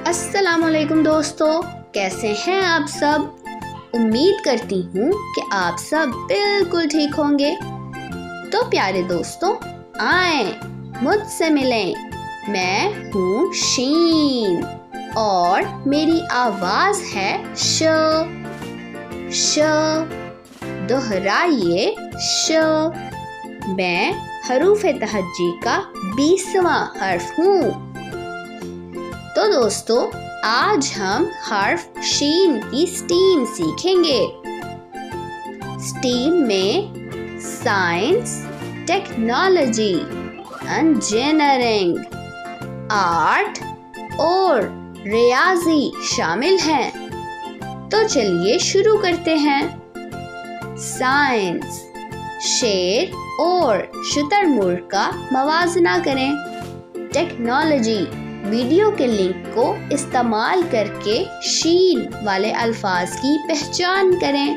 السلام علیکم دوستو، کیسے ہیں آپ سب؟ امید کرتی ہوں کہ آپ سب بالکل ٹھیک ہوں گے۔ تو پیارے دوستو، آئیں مجھ سے ملیں۔ میں ہوں شین اور میری آواز ہے ش۔ دہرائیے ش۔ میں حروف تہجی کا 20واں حرف ہوں۔ تو دوستو، آج ہم حرف شین کی سٹیم سیکھیں گے۔ سٹیم میں سائنس، ٹیکنالوجی، انجینئرنگ، آرٹ اور ریاضی شامل ہیں۔ تو چلیے شروع کرتے ہیں۔ سائنس، شیر اور شتر مرغ کا موازنہ کریں۔ ٹیکنالوجی، ویڈیو کے لنک کو استعمال کر کے شین والے الفاظ کی پہچان کریں۔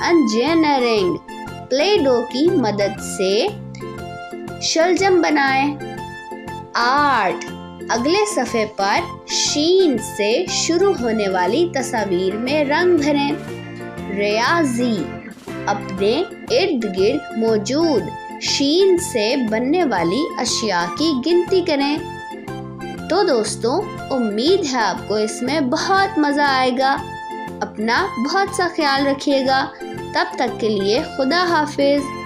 انجینئرنگ، پلے ڈو کی مدد سے شلجم بنائیں۔ آرٹ، اگلے صفحے پر شین سے شروع ہونے والی تصاویر میں رنگ بھریں۔ ریاضی، اپنے ارد گرد موجود شین سے بننے والی اشیاء کی گنتی کریں۔ تو دوستو، امید ہے آپ کو اس میں بہت مزہ آئے گا۔ اپنا بہت سا خیال رکھیے گا۔ تب تک کے لیے خدا حافظ۔